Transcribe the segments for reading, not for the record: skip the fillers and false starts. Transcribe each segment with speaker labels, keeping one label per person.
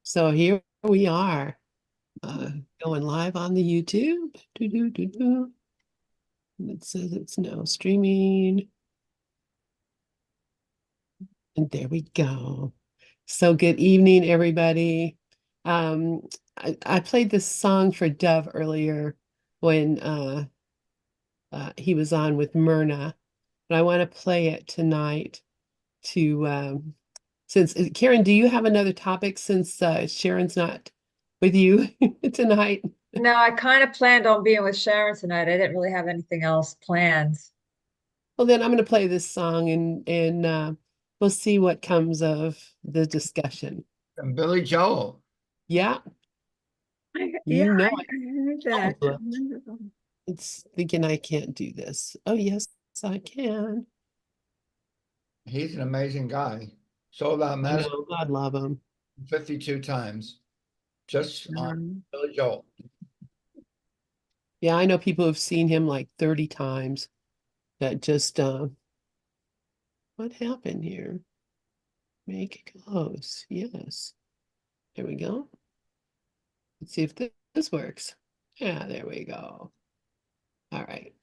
Speaker 1: So here we are, going live on the YouTube. Do. It says it's now streaming. And there we go. So good evening, everybody. I played this song for Dove earlier when he was on with Myrna, and I want to play it tonight to since Karen, do you have another topic since Sharon's not with you tonight?
Speaker 2: No, I kind of planned on being with Sharon tonight. I didn't really have anything else planned.
Speaker 1: Well, then I'm going to play this song and we'll see what comes of the discussion.
Speaker 3: And Billy Joel.
Speaker 1: Yeah,
Speaker 2: Yeah,
Speaker 1: you know
Speaker 2: I heard that.
Speaker 1: Oh, it's thinking I can't do this. Oh, yes, I can.
Speaker 3: He's an amazing guy. Sold out
Speaker 1: I
Speaker 3: Madison
Speaker 1: know, God love him.
Speaker 3: 52 times just on Billy Joel.
Speaker 1: Yeah, I know people who've seen him like 30 times. That just what happened here? Make close. Yes. There we go. Let's see if this works. Yeah, there we go. All right.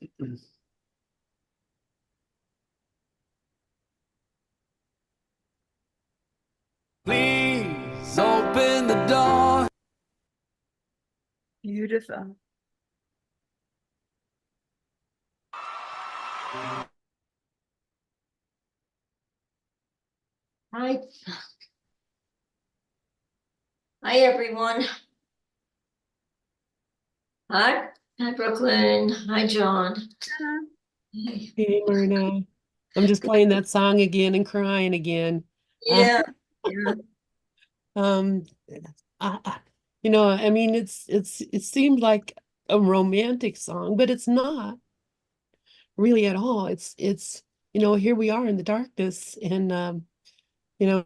Speaker 4: Please open the door.
Speaker 2: Beautiful.
Speaker 5: Hi. Hi, everyone. Hi. Hi, Brooklyn. Hi, John. Hey.
Speaker 1: Hey, Myrna. I'm just playing that song again and crying again.
Speaker 5: Yeah. Yeah.
Speaker 1: Um, I mean, it seemed like a romantic song, but it's not really at all. Here we are in the darkness, and you know,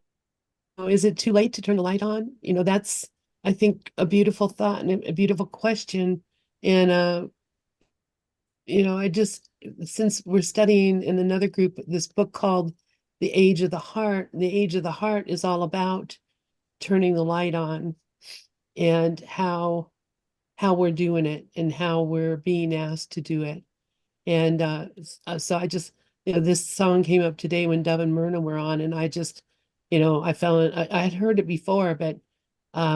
Speaker 1: is it too late to turn the light on? That's, I think, a beautiful thought and a beautiful question. And I just, since we're studying in another group this book called The Age of the Heart, the Age of the Heart is all about turning the light on and how we're doing it and how we're being asked to do it. And so I just, this song came up today when Dove and Myrna were on, and I just, I fell in, I had heard it before, but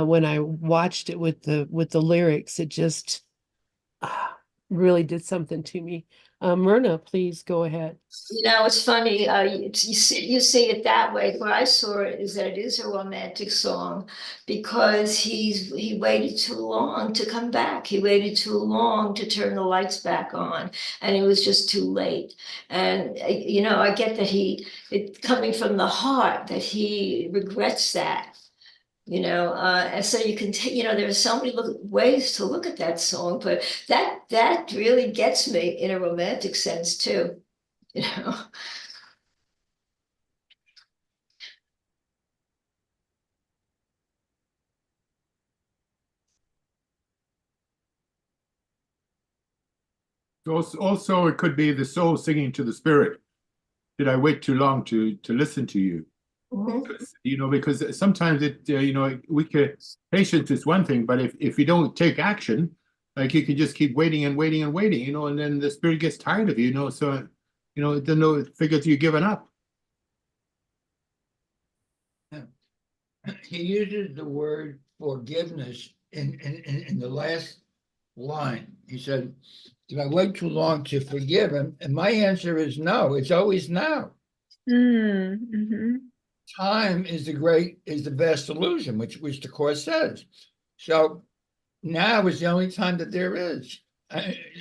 Speaker 1: when I watched it with the lyrics, it just really did something to me. Myrna, please go ahead.
Speaker 5: It's funny. You see it that way. What I saw it is that it is a romantic song because he waited too long to come back. He waited too long to turn the lights back on, and it was just too late. And I get that it coming from the heart that he regrets that. And so you can take, there's so many ways to look at that song, but that really gets me in a romantic sense too. you know.
Speaker 6: Also, it could be the soul singing to the spirit. Did I wait too long to listen to you?
Speaker 5: Mhm.
Speaker 6: Because sometimes patience is one thing, but if you don't take action, like you can just keep waiting and waiting and waiting, and then the spirit gets tired of you, so then it figures you're giving up.
Speaker 3: He uses the word forgiveness in the last line. He said, did I wait too long to forgive him? And my answer is no, it's always now.
Speaker 2: Mm-hmm.
Speaker 3: Time is the best illusion, which the Course says. So now is the only time that there is.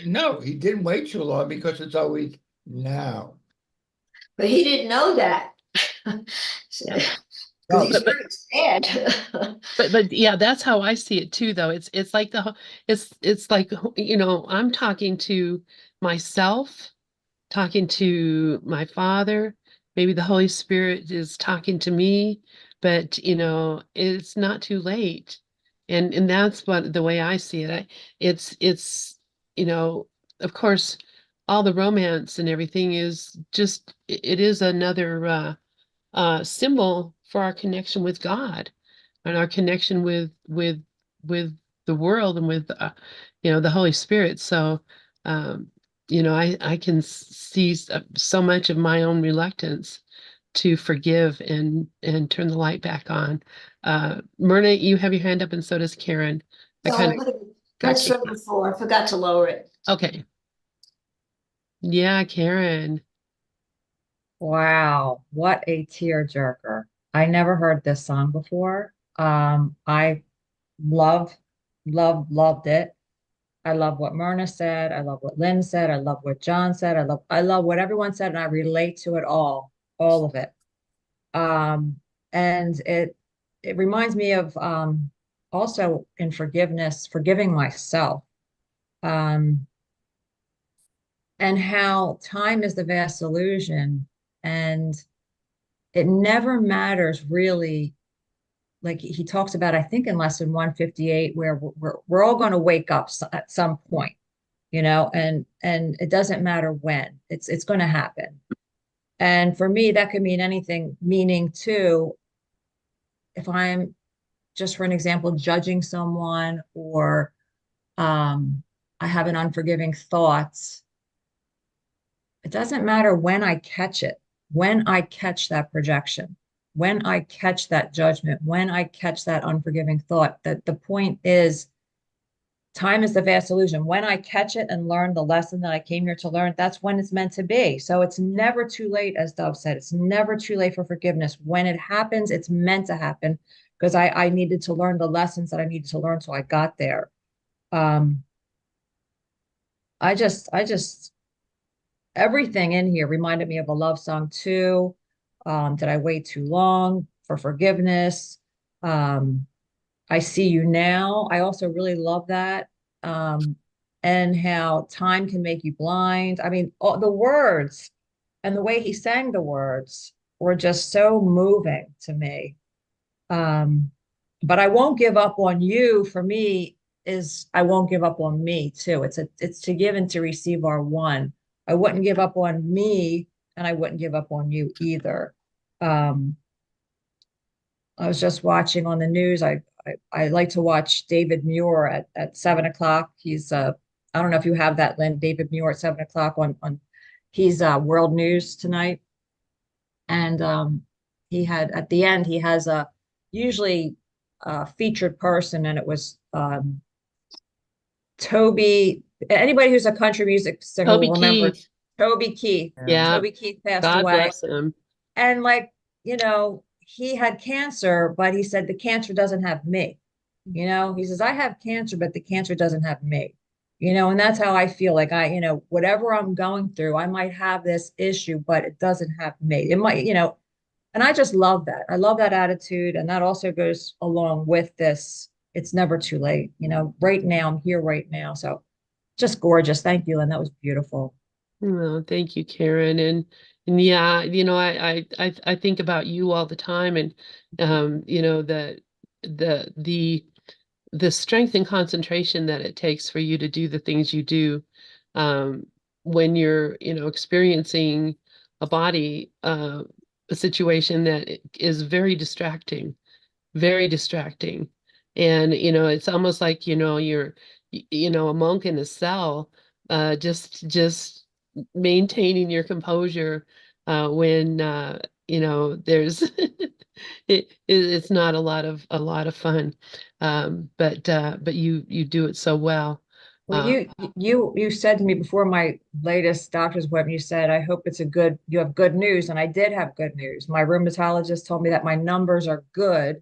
Speaker 3: No, he didn't wait too long because it's always now.
Speaker 5: But he didn't know that. So,
Speaker 1: Yeah.
Speaker 5: 'cause
Speaker 1: Well,
Speaker 5: he's
Speaker 1: but
Speaker 5: very sad.
Speaker 1: but yeah, that's how I see it too, though. It's like it's like, I'm talking to myself, talking to my Father. Maybe the Holy Spirit is talking to me, but it's not too late. And that's what the way I see it. It's of course, all the romance and everything is just it is another symbol for our connection with God and our connection with the world and with the Holy Spirit. So I can see so much of my own reluctance to forgive and turn the light back on. Myrna, you have your hand up, and so does Karen. I
Speaker 5: No,
Speaker 1: kind
Speaker 5: I
Speaker 1: of
Speaker 5: put it
Speaker 1: got
Speaker 5: much
Speaker 1: kicked
Speaker 5: further before. I forgot to lower it.
Speaker 1: Okay. Yeah, Karen.
Speaker 2: Wow, what a tearjerker. I never heard this song before. I loved, loved it. I love what Myrna said. I love what Lynn said. I love what John said. I love what everyone said, and I relate to it all of it. And it reminds me of also in forgiveness, forgiving myself. Um, and how time is the vast illusion, and it never matters really. Like he talks about, I think in lesson 158, where we're all going to wake up at some point, and it doesn't matter when. It's going to happen. And for me, that could mean anything, meaning too, if I'm, just for an example, judging someone, or I have an unforgiving thoughts. It doesn't matter when I catch it, when I catch that projection, when I catch that judgment, when I catch that unforgiving thought. That the point is, time is the vast illusion. When I catch it and learn the lesson that I came here to learn, that's when it's meant to be. So it's never too late, as Dove said. It's never too late for forgiveness. When it happens, it's meant to happen, because I needed to learn the lessons that I needed to learn, so I got there. Um, I just everything in here reminded me of a love song too. Did I wait too long for forgiveness? Um, I see you now. I also really love that. Um, and how time can make you blind. I mean, all the words and the way he sang the words were just so moving to me. Um, but I won't give up on you, for me, is I won't give up on me too. It's to give and to receive are one. I wouldn't give up on me, and I wouldn't give up on you either. Um, I was just watching on the news. I like to watch David Muir at 7 o'clock. He's I don't know if you have that, Lynn. David Muir at 7 o'clock on he's World News tonight. And he had, at the end, he has a usually featured person, and it was Toby. Anybody who's a country music singer will
Speaker 1: Toby
Speaker 2: remember
Speaker 1: Keith.
Speaker 2: Toby Keith.
Speaker 1: Yeah.
Speaker 2: Toby Keith passed
Speaker 1: God
Speaker 2: away.
Speaker 1: bless him.
Speaker 2: And like, he had cancer, but he said the cancer doesn't have me. He says, I have cancer, but the cancer doesn't have me. And that's how I feel. Like whatever I'm going through, I might have this issue, but it doesn't have me. It might, and I just love that. I love that attitude. And that also goes along with this. It's never too late. Right now, I'm here right now. So just gorgeous. Thank you, Lynn. That was beautiful.
Speaker 1: Oh, thank you, Karen. And yeah, I think about you all the time, and the the strength and concentration that it takes for you to do the things you do, um, when you're, experiencing a body, a situation that is very distracting. And, it's almost like, you're, a monk in a cell, just maintaining your composure, when, there's, it's not a lot of fun. But you do it so well.
Speaker 2: Well,
Speaker 1: Uh,
Speaker 2: you said to me before my latest doctor's appointment, you said, I hope you have good news. And I did have good news. My rheumatologist told me that my numbers are good.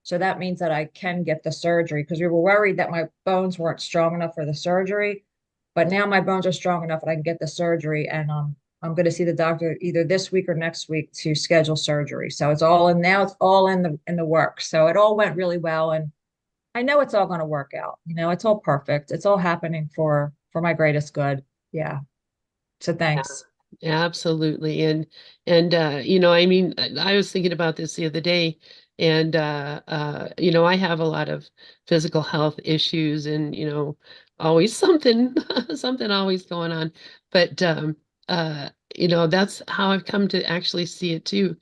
Speaker 2: So that means that I can get the surgery, because we were worried that my bones weren't strong enough for the surgery. But now my bones are strong enough that I can get the surgery. And I'm going to see the doctor either this week or next week to schedule surgery. So it's all in now. It's all in the works. So it all went really well. And I know it's all going to work out. It's all perfect. It's all happening for my greatest good. Yeah. So thanks.
Speaker 1: Absolutely. And I mean, I was thinking about this the other day, and I have a lot of physical health issues, and always something something always going on. But that's how I've come to actually see it too,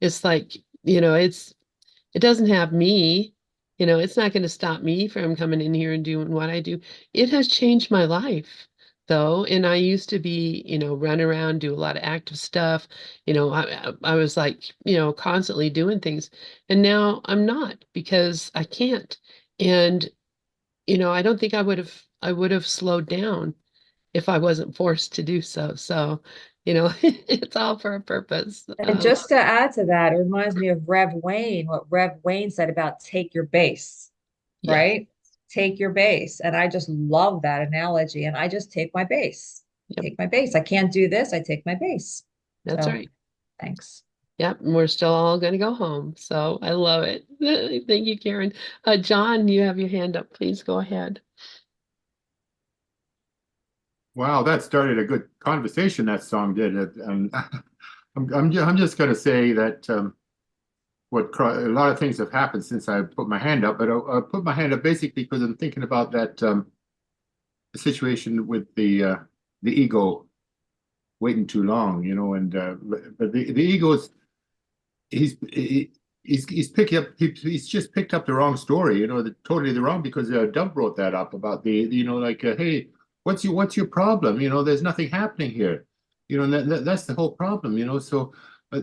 Speaker 1: it's like, it doesn't have me, it's not going to stop me from coming in here and doing what I do. It has changed my life though. And I used to be, run around, do a lot of active stuff. I was like, constantly doing things. And now I'm not because I can't. And, I don't think I would have slowed down if I wasn't forced to do so. So, it's all for a purpose.
Speaker 2: And just to add to that, it reminds me of Rev Wayne, what Rev Wayne said about take your base,
Speaker 1: Yeah,
Speaker 2: right? Take your base. And I just love that analogy. And I just take my base.
Speaker 1: Yep.
Speaker 2: Take my base. I can't do this. I take my base.
Speaker 1: that's
Speaker 2: So
Speaker 1: right.
Speaker 2: thanks.
Speaker 1: Yep, and we're still all going to go home. So I love it. Thank you, Karen. John, you have your hand up. Please go ahead.
Speaker 6: Wow, that started a good conversation, that song did. And I'm just going to say that a lot of things have happened since I put my hand up, but I put my hand up basically because I'm thinking about that situation with the ego waiting too long, and but the ego's he's picking up he's just picked up the wrong story, totally the wrong, because Dove wrote that up about like hey, what's your problem, there's nothing happening here, and that's the whole problem, so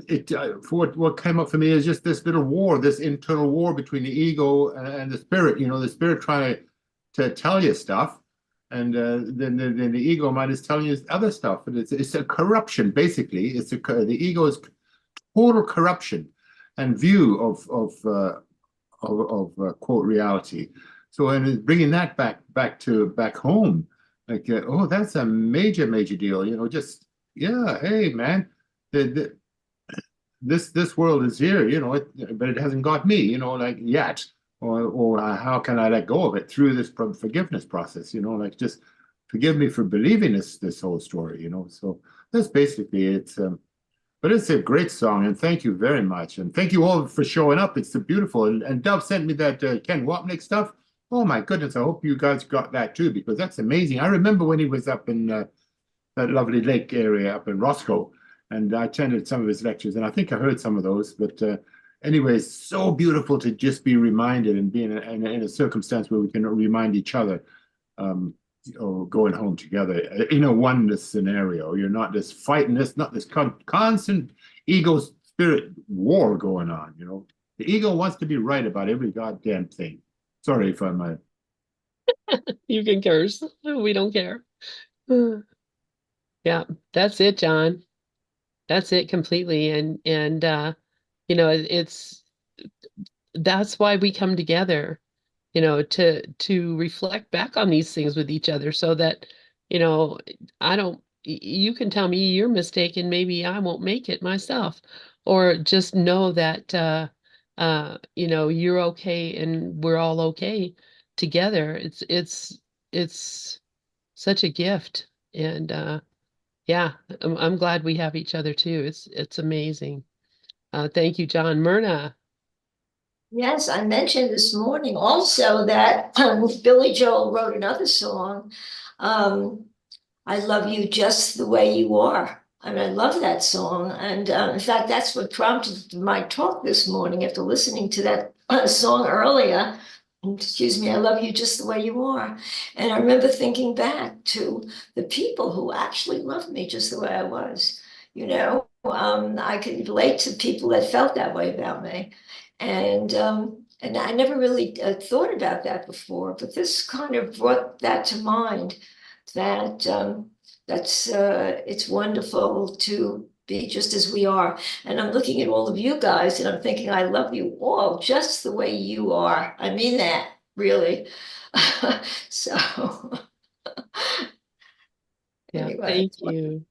Speaker 6: it for what came up for me is just this little war, this internal war between the ego and the spirit, the spirit trying to tell you stuff, and then the ego mind is telling you other stuff, and it's a corruption basically. The ego is total corruption and view of quote reality. So, and bringing that back home, like oh, that's a major deal. Just yeah, hey man, this world is here, but it hasn't got me, like yet. Or how can I let go of it through this forgiveness process? Like just forgive me for believing this whole story. So that's basically it. But it's a great song, and thank you very much. And thank you all for showing up. It's beautiful. And Dove sent me that Ken Wapnick stuff. Oh my goodness, I hope you guys got that too, because that's amazing. I remember when he was up in that lovely lake area up in Roscoe, and I attended some of his lectures, and I think I heard some of those. But anyways, so beautiful to just be reminded and be in a circumstance where we can remind each other. Or going home together in a oneness scenario. You're not just fighting not this constant ego spirit war going on. The ego wants to be right about every goddamn thing. Sorry if I'm
Speaker 1: You can curse. We don't care. Yeah, that's it, John. That's it completely. And it's that's why we come together, to reflect back on these things with each other so that, you know, I don't, you can tell me you're mistaken, maybe I won't make it myself, or just know that, you're okay and we're all okay together. It's such a gift. And, yeah, I'm glad we have each other too. It's amazing. Thank you, John. Myrna.
Speaker 5: Yes, I mentioned this morning also that Billy Joel wrote another song. Um, I love you just the way you are. I mean, I love that song. And in fact, that's what prompted my talk this morning after listening to that song earlier. Excuse me, I love you just the way you are. And I remember thinking back to the people who actually loved me just the way I was. I could relate to people that felt that way about me. And I never really thought about that before, but this kind of brought that to mind that it's wonderful to be just as we are. And I'm looking at all of you guys and I'm thinking, I love you all just the way you are. I mean that, really. So
Speaker 1: Yeah,
Speaker 5: anyway,
Speaker 1: thank you.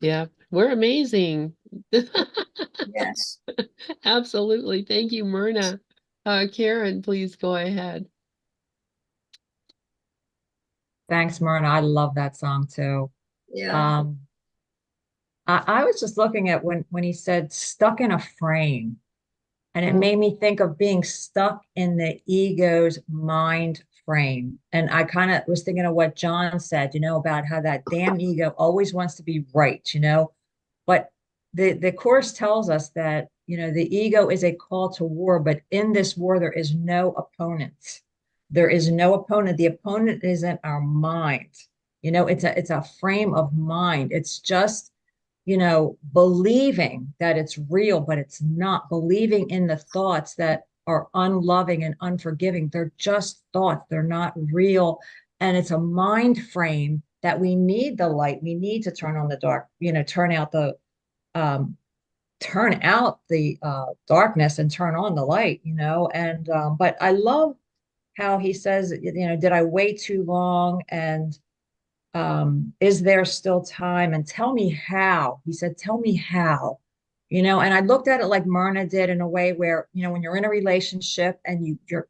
Speaker 1: Yeah, we're amazing.
Speaker 5: yes.
Speaker 1: Absolutely. Thank you, Myrna. Karen, please go ahead.
Speaker 2: Thanks, Myrna. I love that song too.
Speaker 5: Yeah.
Speaker 2: Um, I was just looking at when he said stuck in a frame, and it made me think of being stuck in the ego's mind frame. And I kind of was thinking of what John said, about how that damn ego always wants to be right, but the course tells us that, the ego is a call to war, but in this war, there is no opponent. There is no opponent. The opponent is in our mind. It's a frame of mind. It's just, believing that it's real, but it's not. Believing in the thoughts that are unloving and unforgiving. They're just thoughts. They're not real. And it's a mind frame that we need the light. We need to turn on the dark, um, turn out the darkness and turn on the light, and but I love how he says, did I wait too long? And is there still time? And tell me how. He said, tell me how. And I looked at it like Myrna did, in a way where, when you're in a relationship and you're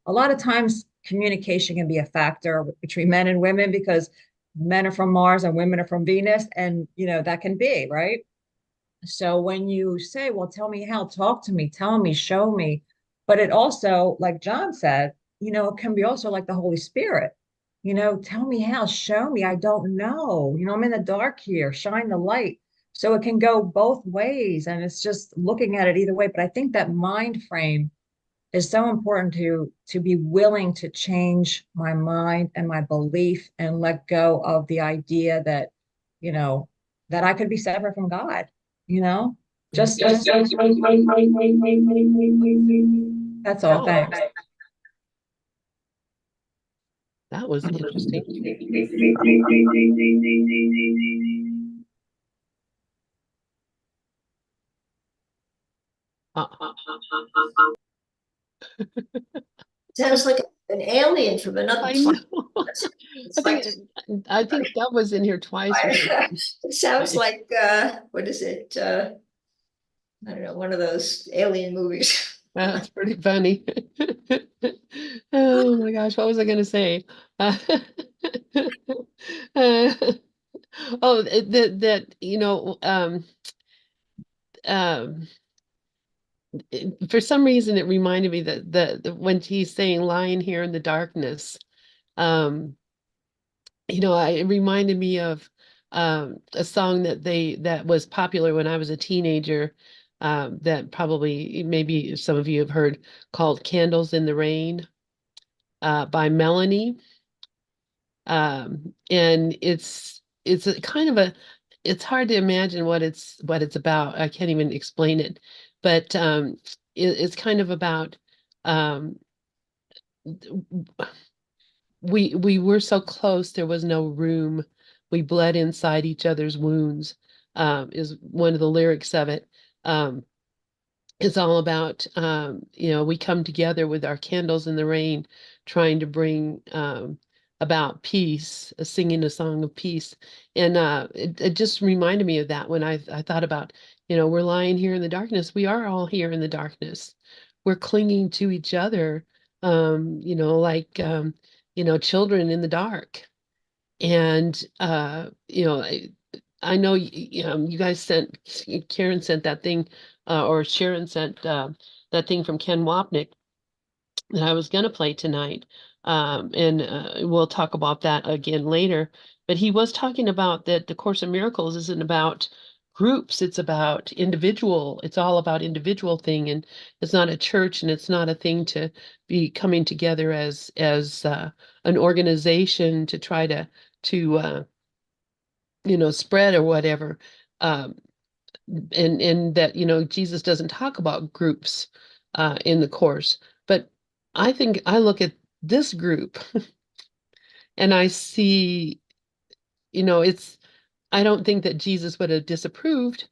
Speaker 2: a lot of times communication can be a factor between men and women, because men are from Mars and women are from Venus, and that can be right. So when you say, well, tell me how, talk to me, tell me, show me. But it also, like John said, it can be also like the Holy Spirit. Tell me how, show me. I don't know. I'm in the dark here, shine the light. So it can go both ways. And it's just looking at it either way. But I think that mind frame is so important to be willing to change my mind and my belief and let go of the idea that, that I could be separate from God, just that's all.
Speaker 1: Wow,
Speaker 2: Thanks.
Speaker 1: that was interesting. Uh,
Speaker 5: Sounds like an alien from another
Speaker 1: I know.
Speaker 5: planet. It's
Speaker 1: I
Speaker 5: like
Speaker 1: think I think that was in here twice or something.
Speaker 5: it sounds like what is it? I don't know, one of those alien movies.
Speaker 1: That's pretty funny. Oh my gosh, what was I going to say? Uh, uh, that um, for some reason it reminded me that when he's saying lying here in the darkness, um, it reminded me of a song that was popular when I was a teenager, that probably maybe some of you have heard, called "Candles in the Rain," by Melanie. And it's a kind of it's hard to imagine what it's about. I can't even explain it, but it's kind of about, um, we were so close, there was no room. We bled inside each other's wounds, is one of the lyrics of it. It's all about, we come together with our candles in the rain, trying to bring about peace, singing a song of peace. And it just reminded me of that when I thought about, we're lying here in the darkness. We are all here in the darkness. We're clinging to each other, like, children in the dark. And, I know you guys Karen sent that thing, or Sharon sent that thing from Ken Wapnick that I was going to play tonight. And we'll talk about that again later. But he was talking about that the Course in Miracles isn't about groups, it's about individual. It's all about individual thing, and it's not a church, and it's not a thing to be coming together as an organization to try to spread or whatever. Um, and that, Jesus doesn't talk about groups in the Course. But I think I look at this group and I see, it's, I don't think that Jesus would have disapproved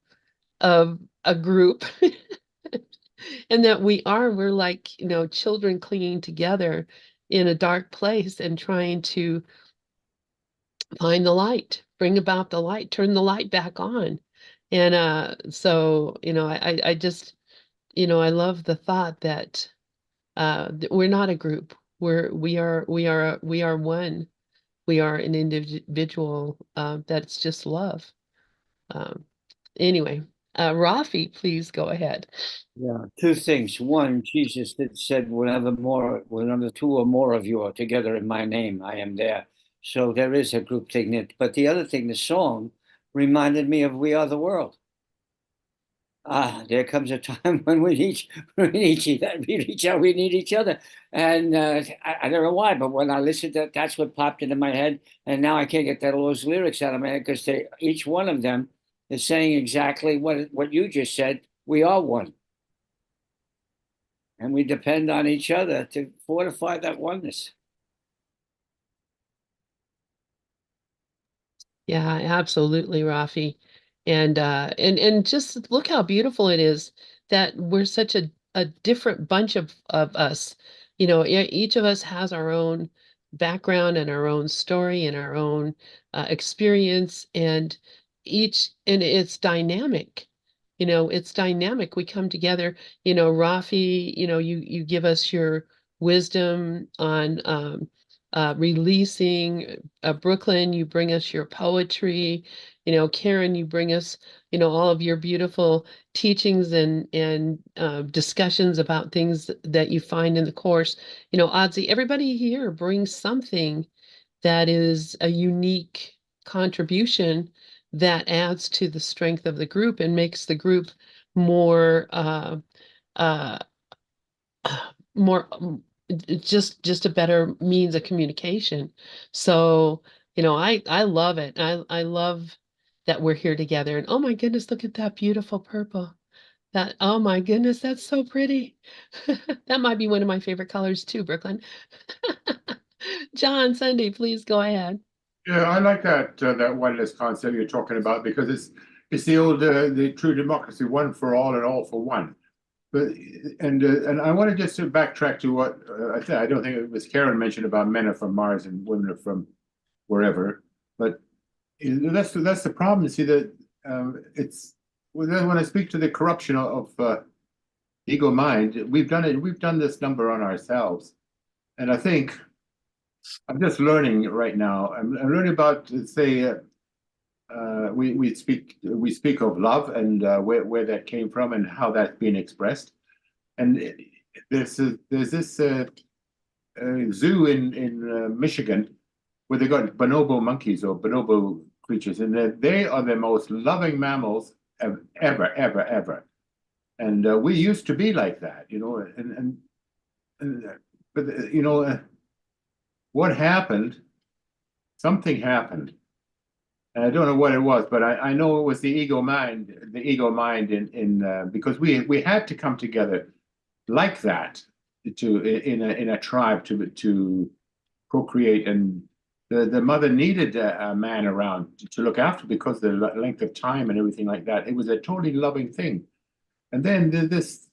Speaker 1: of a group. And that we're like, children clinging together in a dark place and trying to find the light, bring about the light, turn the light back on. And so, I just, I love the thought that we're not a group. We are one. We are an individual, that's just love. Um, anyway, Rafi, please go ahead.
Speaker 7: Yeah, two things. One, Jesus did said, whenever two or more of you are together in my name, I am there. So there is a group thing. But the other thing, the song reminded me of We Are the World. there comes a time when we need each other. And I don't know why, but when I listened to that, that's what popped into my head. And now I can't get those lyrics out of my head because each one of them is saying exactly what you just said. We are one. And we depend on each other to fortify that oneness.
Speaker 1: Yeah, absolutely, Rafi. And just look how beautiful it is that we're such a different bunch of us. You know, each of us has our own background and our own story and our own experience, and it's dynamic. You know, it's dynamic. We come together, Rafi, you give us your wisdom on releasing. Brooklyn, you bring us your poetry. Karen, you bring us, all of your beautiful teachings and discussions about things that you find in the course. Odzi, everybody here brings something that is a unique contribution that adds to the strength of the group and makes the group more uh, more just a better means of communication. So, I love it. I love that we're here together. And oh my goodness, look at that beautiful purple. Oh my goodness, that's so pretty. That might be one of my favorite colors too, Brooklyn. John, Sunday, please go ahead.
Speaker 6: Yeah, I like that oneness concept you're talking about because it's the old the true democracy, one for all and all for one. But and I want to just to backtrack to what I don't think it was Karen mentioned about men are from Mars and women are from wherever. But that's the problem. See that it's when I speak to the corruption of ego mind, we've done it. We've done this number on ourselves, and I think I'm just learning right now. I'm learning about say we speak of love and where that came from and how that's being expressed. And there's this zoo in Michigan where they got bonobo monkeys or bonobo creatures, and they are the most loving mammals ever. And we used to be like that, and but what happened? Something happened. And I don't know what it was, but I know it was the ego mind in because we had to come together like that to in a tribe to procreate, and the mother needed a man around to look after because the length of time and everything like that. It was a totally loving thing, and then this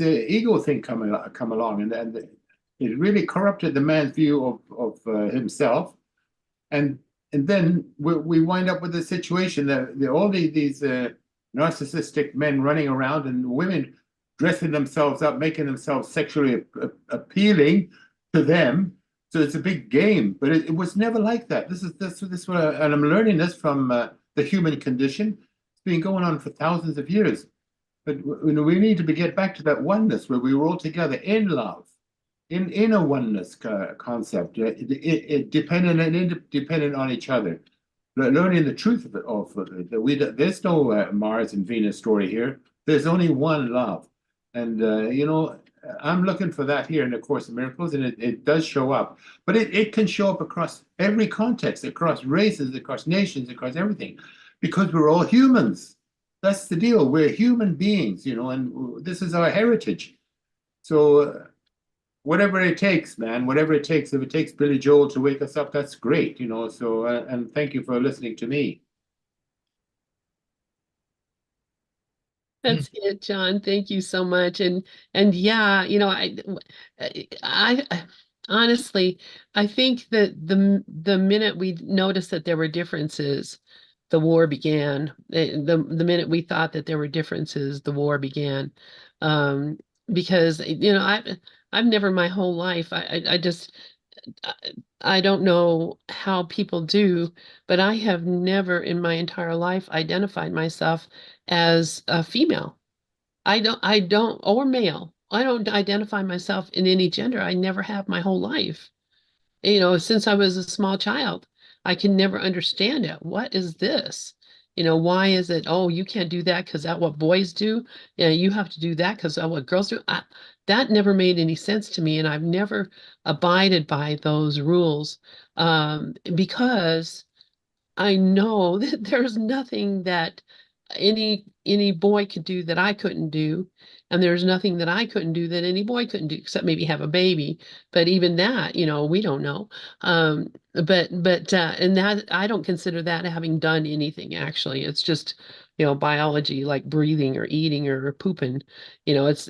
Speaker 6: ego thing come along, and it really corrupted the man's view of himself, and then we wind up with a situation that all these narcissistic men running around and women dressing themselves up, making themselves sexually appealing to them. So it's a big game, but it was never like that. This is what and I'm learning this from the human condition. It's been going on for thousands of years. But we need to get back to that oneness where we were all together in love, in a oneness concept, dependent and independent on each other, learning the truth of it. There's no Mars and Venus story here. There's only one love, and I'm looking for that here in the Course of Miracles, and it does show up. But it can show up across every context, across races, across nations, across everything, because we're all humans. That's the deal. We're human beings, and this is our heritage. So whatever it takes, man, whatever it takes. If it takes Billy Joel to wake us up, that's great, So, and thank you for listening to me.
Speaker 1: That's it, John. Thank you so much. And yeah, I honestly, I think that the minute we noticed that there were differences, the war began. The minute we thought that there were differences, the war began. Um, because I've never my whole life. I just I don't know how people do, but I have never in my entire life identified myself as a female. Or male. I don't identify myself in any gender. I never have my whole life. Since I was a small child, I can never understand it. What is this? Why is it, oh, you can't do that because that's what boys do? Yeah, you have to do that because that's what girls do. That never made any sense to me, and I've never abided by those rules because I know that there's nothing that any boy could do that I couldn't do, and there's nothing that I couldn't do that any boy couldn't do, except maybe have a baby. But even that, we don't know. And that I don't consider that having done anything actually. It's just, biology, like breathing or eating or pooping. It's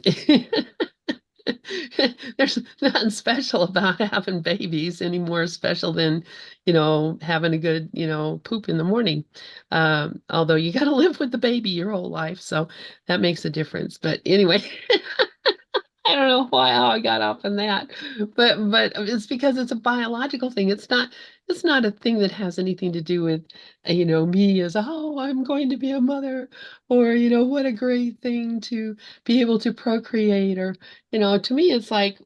Speaker 1: there's nothing special about having babies any more special than, having a good, poop in the morning. Although you got to live with the baby your whole life, so that makes a difference. But anyway, I don't know how I got off on that, but it's because it's a biological thing. It's not a thing that has anything to do with, me as, oh, I'm going to be a mother, or, what a great thing to be able to procreate, or, to me, it's like,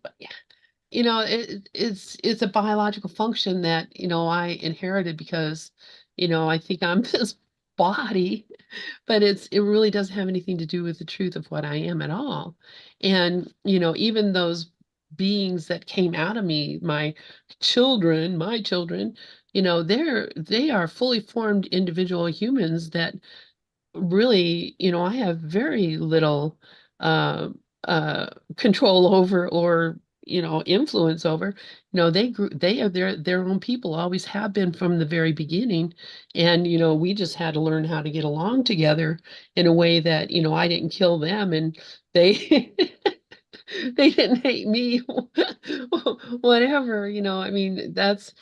Speaker 1: it's a biological function that, I inherited because, I think I'm this body, but it really doesn't have anything to do with the truth of what I am at all. And, even those beings that came out of me, my children, they are fully formed individual humans that really, I have very little uh, uh, control over, or, influence over. They are their own people, always have been from the very beginning. And, we just had to learn how to get along together in a way that, I didn't kill them and they they didn't hate me, whatever. I mean, that's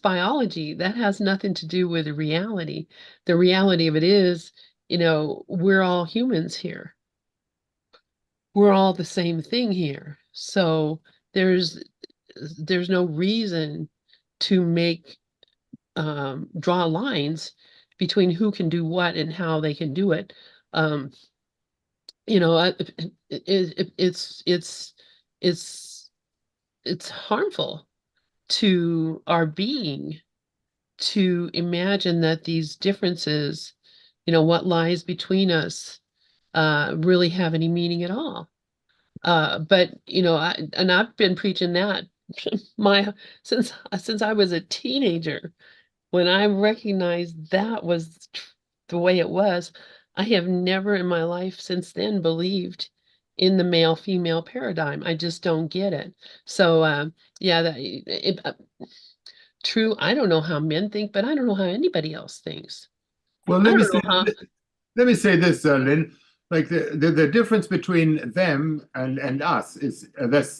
Speaker 1: biology. That has nothing to do with the reality. The reality of it is, we're all humans here. We're all the same thing here. So there's there's no reason to draw lines between who can do what and how they can do it. Um, it's it's harmful to our being to imagine that these differences, what lies between us, really have any meaning at all. But I've been preaching that my since I was a teenager. When I recognized that was the way it was, I have never in my life since then believed in the male-female paradigm. I just don't get it. So, yeah, true. I don't know how men think, but I don't know how anybody else thinks.
Speaker 6: Well,
Speaker 1: I don't know how.
Speaker 6: let me say this, Lynn. Like the difference between them and us is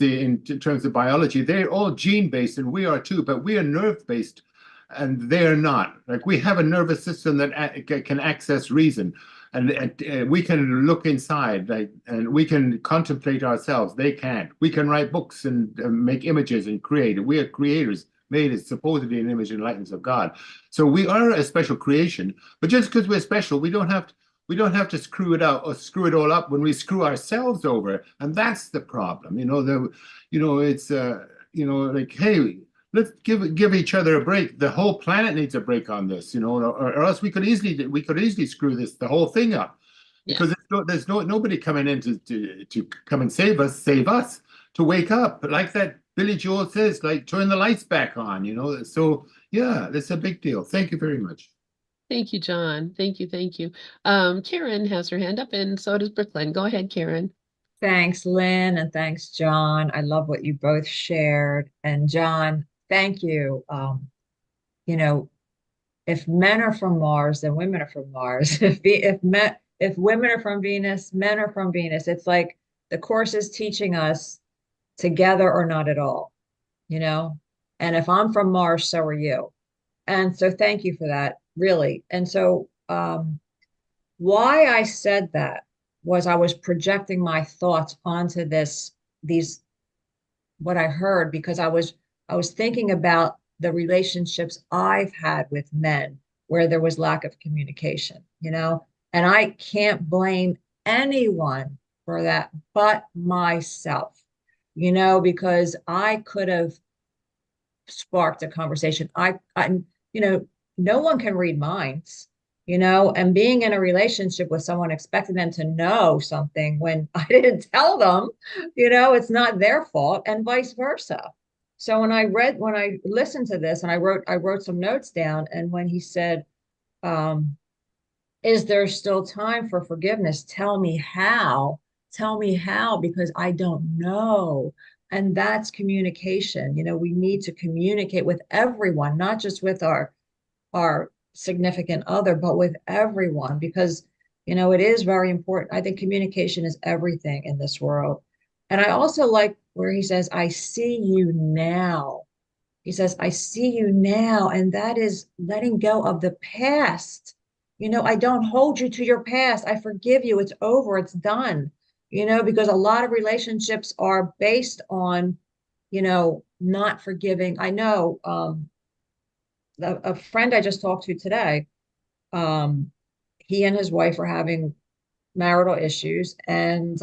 Speaker 6: in terms of biology. They're all gene based, and we are too, but we are nerve based, and they are not. Like we have a nervous system that can access reason, and we can look inside, like, and we can contemplate ourselves. They can't. We can write books and make images and create. We are creators, made as supposedly an image and likeness of God. So we are a special creation. But just because we're special, we don't have to screw it out or screw it all up when we screw ourselves over, and that's the problem. It's like, hey, let's give each other a break. The whole planet needs a break on this, or else we could easily screw the whole thing up, because there's nobody coming in to come and save us, to wake up, like that Billy Joel says, like turn the lights back on. So yeah, that's a big deal. Thank you very much.
Speaker 1: Thank you, John. Thank you, thank you. Karen has her hand up, and so does Brooklyn. Go ahead, Karen.
Speaker 2: Thanks, Lynn, and thanks, John. I love what you both shared. And John, thank you. You know, if men are from Mars, then women are from Mars. If women are from Venus, men are from Venus. It's like the course is teaching us together or not at all, you know? And if I'm from Mars, so are you. And so thank you for that, really. And so why I said that was I was projecting my thoughts onto these what I heard, because I was thinking about the relationships I've had with men where there was lack of communication, and I can't blame anyone for that but myself, because I could have sparked a conversation. I no one can read minds. and being in a relationship with someone, expecting them to know something when I didn't tell them, it's not their fault, and vice versa. So when I listened to this, and I wrote some notes down, and when he said, um, is there still time for forgiveness? Tell me how. Tell me how, because I don't know. And that's communication. We need to communicate with everyone, not just with our significant other, but with everyone, because it is very important. I think communication is everything in this world. And I also like where he says, I see you now. He says, I see you now. And that is letting go of the past. I don't hold you to your past. I forgive you. It's over. It's done. Because a lot of relationships are based on, not forgiving. I know a friend I just talked to today, um, he and his wife are having marital issues, and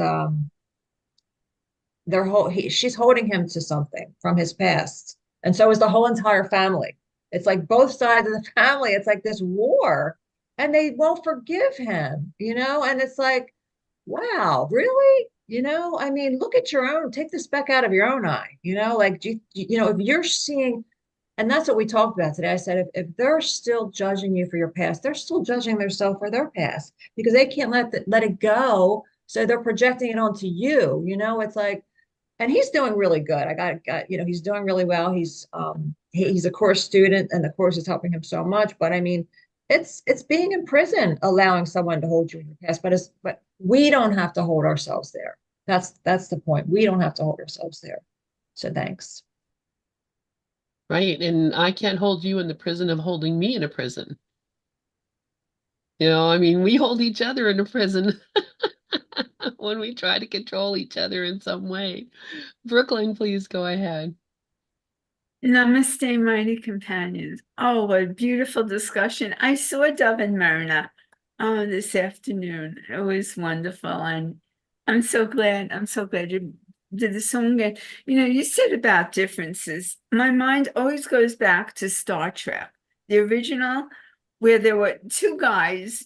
Speaker 2: she's holding him to something from his past, and so is the whole entire family. It's like both sides of the family. It's like this war, and they won't forgive him. And it's like, wow, really? I mean, look at your own. Take the speck out of your own eye. Like if you're seeing, and that's what we talked about today. I said, if they're still judging you for your past, they're still judging themselves for their past, because they can't let it go. So they're projecting it onto you. It's like, and he's doing really good. He's doing really well. He's a course student, and the course is helping him so much. But I mean, it's being in prison, allowing someone to hold you in your past. But we don't have to hold ourselves there. That's the point. We don't have to hold ourselves there. So thanks.
Speaker 1: Right. And I can't hold you in the prison of holding me in a prison. I mean, we hold each other in a prison when we try to control each other in some way. Brooklyn, please go ahead.
Speaker 8: Namaste, mighty companions. Oh, what a beautiful discussion. I saw Dove and Myrna this afternoon. It was wonderful. And I'm so glad you did the song again. You said about differences. My mind always goes back to Star Trek, the original, where there were two guys,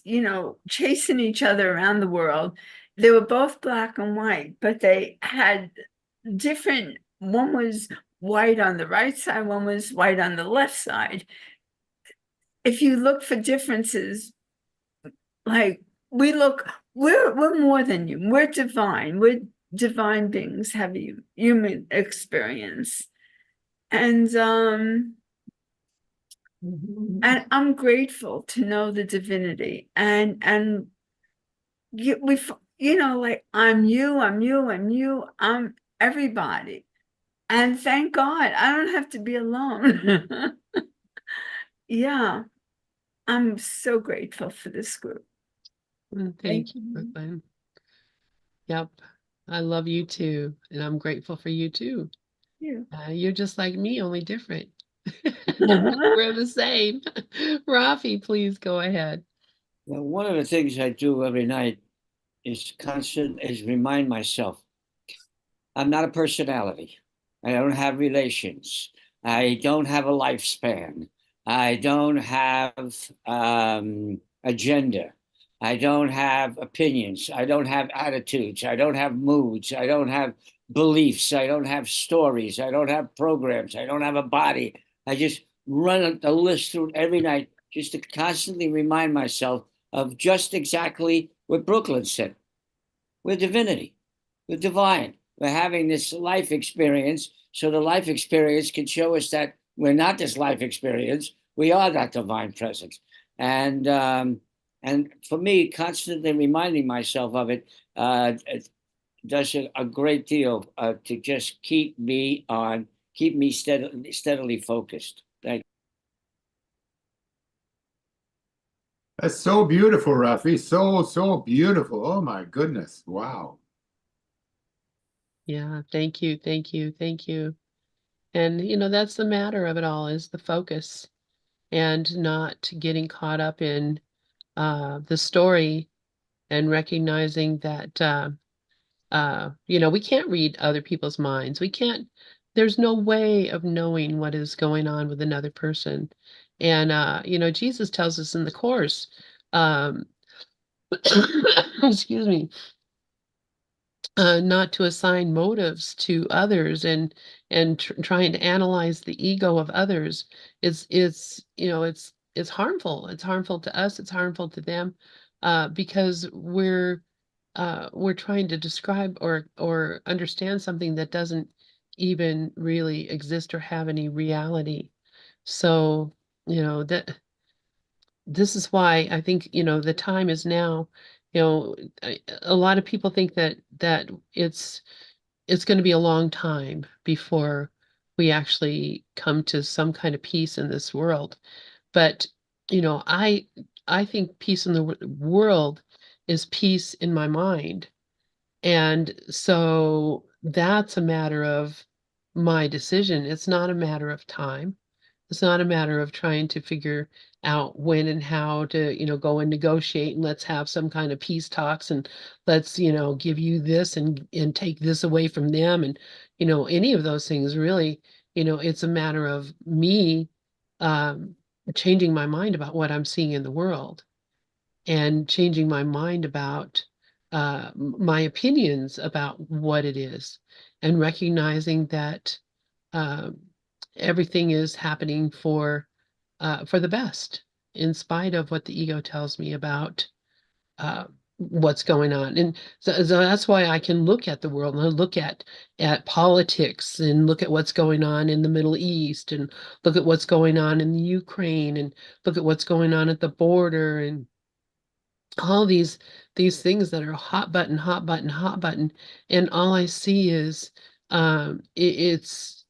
Speaker 8: chasing each other around the world. They were both black and white, but they had different, one was white on the right side, one was white on the left side. If you look for differences, like we're more than you. We're divine. We're divine beings, have a human experience. And I'm grateful to know the divinity. And like I'm you, I'm everybody. And thank God I don't have to be alone. Yeah, I'm so grateful for this group.
Speaker 1: Thank you, Brooklyn. Yep. I love you too. And I'm grateful for you too.
Speaker 8: Yeah.
Speaker 1: You're just like me, only different. We're the same. Rafi, please go ahead.
Speaker 7: Well, one of the things I do every night is remind myself I'm not a personality. I don't have relations. I don't have a lifespan. I don't have agenda. I don't have opinions. I don't have attitudes. I don't have moods. I don't have beliefs. I don't have stories. I don't have programs. I don't have a body. I just run a list through every night just to constantly remind myself of just exactly what Brooklyn said. We're divinity. We're divine. We're having this life experience. So the life experience can show us that we're not this life experience. We are that divine presence. And for me, constantly reminding myself of it does a great deal to just keep me steadily focused. Thank you.
Speaker 6: That's so beautiful, Rafi. So beautiful. Oh my goodness. Wow.
Speaker 1: Yeah, thank you, thank you, thank you. And that's the matter of it all, is the focus, and not getting caught up in the story, and recognizing that we can't read other people's minds. There's no way of knowing what is going on with another person. And Jesus tells us in the Course, um, excuse me, not to assign motives to others and trying to analyze the ego of others is it's harmful. It's harmful to us. It's harmful to them, because we're trying to describe or understand something that doesn't even really exist or have any reality. So, that this is why I think, the time is now. A lot of people think that it's going to be a long time before we actually come to some kind of peace in this world. But, I think peace in the world is peace in my mind. And so that's a matter of my decision. It's not a matter of time. It's not a matter of trying to figure out when and how to, go and negotiate and let's have some kind of peace talks and let's, give you this and take this away from them and, any of those things really, it's a matter of me um, changing my mind about what I'm seeing in the world and changing my mind about my opinions about what it is and recognizing that um, everything is happening for the best, in spite of what the ego tells me about what's going on. And so that's why I can look at the world and I look at politics and look at what's going on in the Middle East and look at what's going on in the Ukraine and look at what's going on at the border and all these things that are hot button, hot button, hot button. And all I see is it's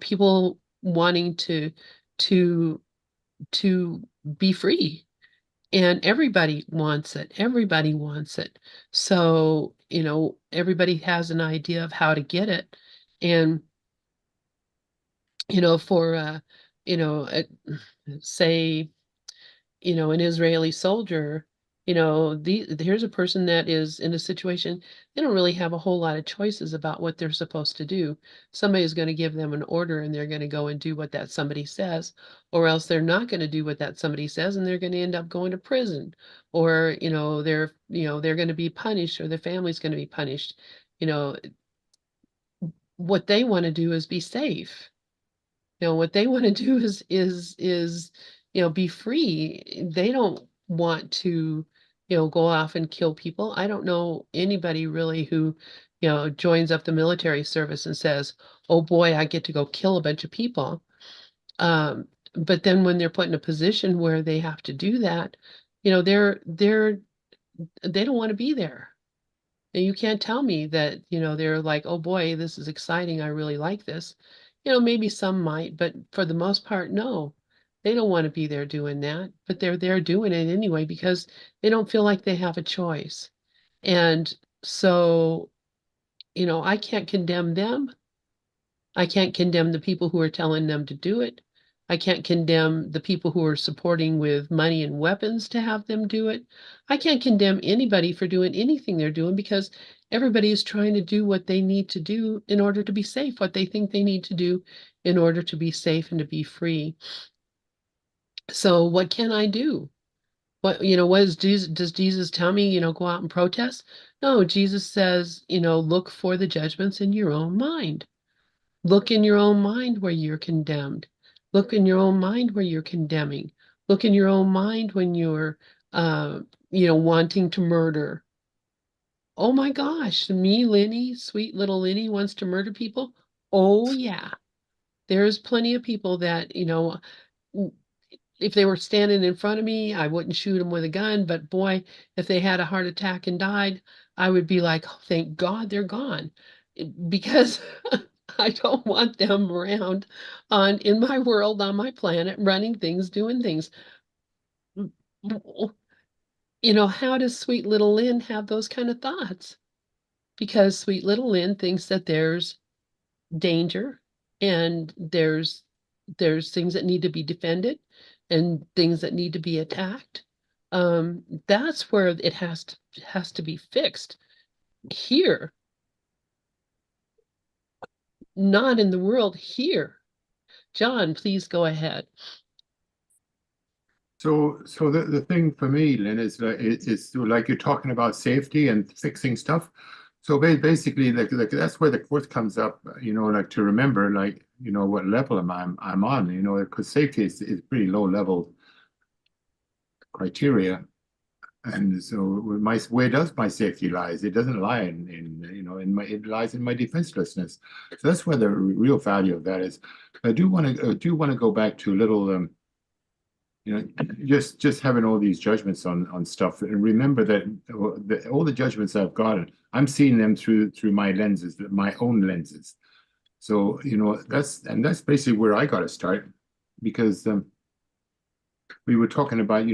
Speaker 1: people wanting to to be free, and everybody wants it. Everybody wants it. So, everybody has an idea of how to get it. And, for say, an Israeli soldier, here's a person that is in a situation, they don't really have a whole lot of choices about what they're supposed to do. Somebody's going to give them an order and they're going to go and do what that somebody says, or else they're not going to do what that somebody says and they're going to end up going to prison, or, they're going to be punished or their family's going to be punished. You know, what they want to do is be safe. What they want to do is be free. They don't want to go off and kill people. I don't know anybody really who joins up the military service and says, oh boy, I get to go kill a bunch of people. But then when they're put in a position where they have to do that, they don't want to be there. And you can't tell me that, they're like, oh boy, this is exciting. I really like this. Maybe some might, but for the most part, no. They don't want to be there doing that, but they're there doing it anyway because they don't feel like they have a choice. And so, I can't condemn them. I can't condemn the people who are telling them to do it. I can't condemn the people who are supporting with money and weapons to have them do it. I can't condemn anybody for doing anything they're doing because everybody is trying to do what they need to do in order to be safe, what they think they need to do in order to be safe and to be free. So what can I do? What does Jesus tell me, go out and protest? No, Jesus says, look for the judgments in your own mind. Look in your own mind where you're condemned. Look in your own mind where you're condemning. Look in your own mind when you're, wanting to murder. Oh my gosh, me, Lenny, sweet little Lenny, wants to murder people. Oh yeah, there's plenty of people that, if they were standing in front of me, I wouldn't shoot them with a gun. But boy, if they had a heart attack and died, I would be like, oh, thank God they're gone. Because I don't want them around in my world, on my planet, running things, doing things. How does sweet little Lynn have those kind of thoughts? Because sweet little Lynn thinks that there's danger and there's things that need to be defended and things that need to be attacked. That's where it has to be fixed here, not in the world here. John, please go ahead.
Speaker 6: So the thing for me, Lynn, is like you're talking about safety and fixing stuff. So basically, like that's where the course comes up, like to remember, like, what level I'm on, because safety is pretty low level criteria. And so where does my safety lies? It doesn't lie it lies in my defenselessness. So that's where the real value of that is. I do want to go back to a little just having all these judgments on stuff, and remember that all the judgments I've gotten, I'm seeing them through my lenses, my own lenses. So that's basically where I got to start, because we were talking about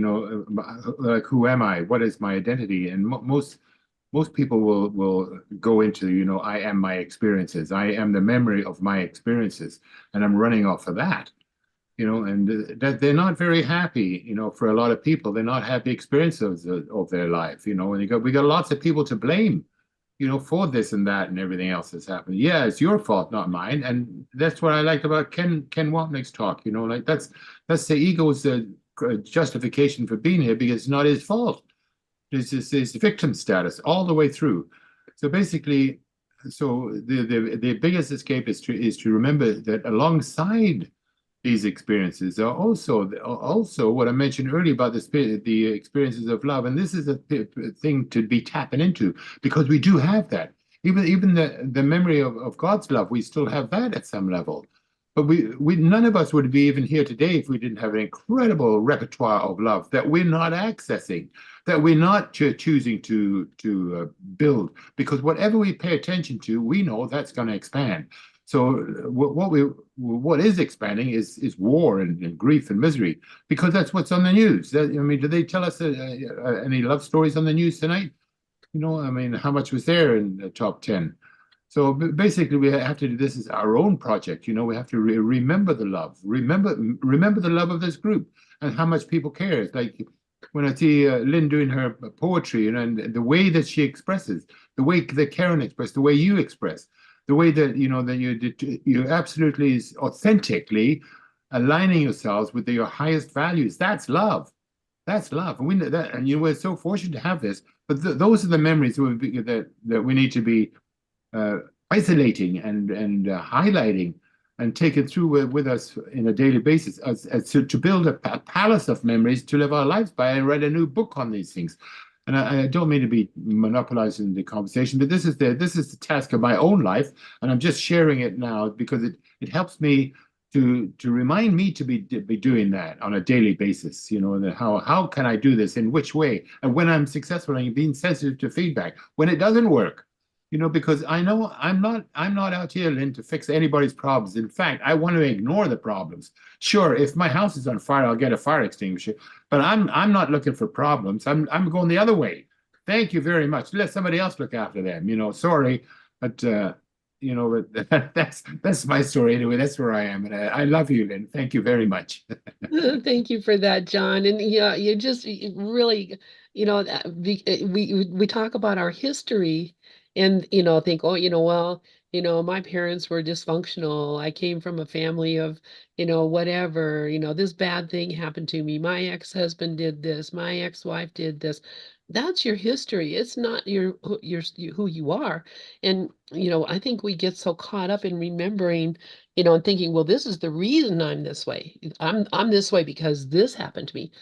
Speaker 6: like, who am I? What is my identity? And most people will go into I am my experiences. I am the memory of my experiences, and I'm running off of that. And that they're not very happy, for a lot of people, they're not happy experiences of their life, and we got lots of people to blame, for this and that and everything else that's happened. Yeah, it's your fault, not mine. And that's what I liked about Ken Wapnick's talk, like that's the ego's justification for being here, because it's not his fault. It's just his victim status all the way through. So basically, the biggest escape is to remember that alongside these experiences are also what I mentioned earlier about the experiences of love, and this is a thing to be tapping into, because we do have that. Even the memory of God's love, we still have that at some level. But we none of us would be even here today if we didn't have an incredible repertoire of love that we're not accessing, that we're not choosing to build, because whatever we pay attention to, we know that's going to expand. So what is expanding is war and grief and misery, because that's what's on the news. Do they tell us any love stories on the news tonight? How much was there in the top 10? So basically, we have to do this as our own project. We have to remember the love, remember the love of this group, and how much people care. It's like when I see Lynn doing her poetry, and the way that she expresses, the way that Karen expressed, the way you express, the way that you absolutely authentically aligning yourselves with your highest values. That's love. That's love. And we know that, and we're so fortunate to have this. But those are the memories that we need to be isolating and highlighting and take it through with us in a daily basis, as to build a palace of memories to live our lives by. I read a new book on these things, and I don't mean to be monopolizing the conversation, but this is the task of my own life, and I'm just sharing it now because it helps me to remind me to be doing that on a daily basis. That how can I do this, in which way, and when I'm successful, and being sensitive to feedback when it doesn't work. Because I know I'm not out here, Lynn, to fix anybody's problems. In fact, I want to ignore the problems. Sure, if my house is on fire, I'll get a fire extinguisher, but I'm not looking for problems. I'm going the other way. Thank you very much. Let somebody else look after them. Sorry, but but that's my story anyway. That's where I am, and I love you, Lynn. Thank you very much.
Speaker 1: Thank you for that, John. And yeah, you just really, we talk about our history and, think, oh, well, my parents were dysfunctional. I came from a family of, whatever, this bad thing happened to me. My ex-husband did this. My ex-wife did this. That's your history. It's not who you are. And, I think we get so caught up in remembering, and thinking, well, this is the reason I'm this way. I'm this way because this happened to me.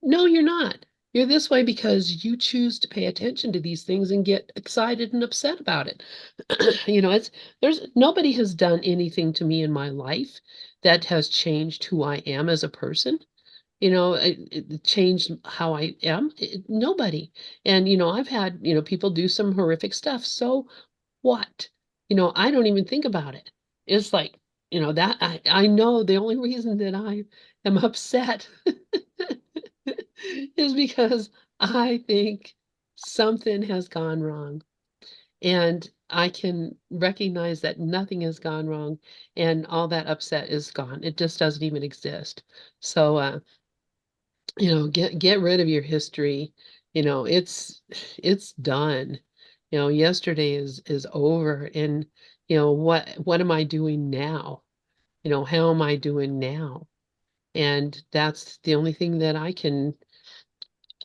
Speaker 1: No, you're not. You're this way because you choose to pay attention to these things and get excited and upset about it. There's nobody has done anything to me in my life that has changed who I am as a person. It changed how I am. Nobody. And I've had, people do some horrific stuff. So what? I don't even think about it. It's like, that I know the only reason that I am upset is because I think something has gone wrong. And I can recognize that nothing has gone wrong and all that upset is gone. It just doesn't even exist. So get rid of your history. It's done. Yesterday is over, and what am I doing now? How am I doing now? And that's the only thing that I can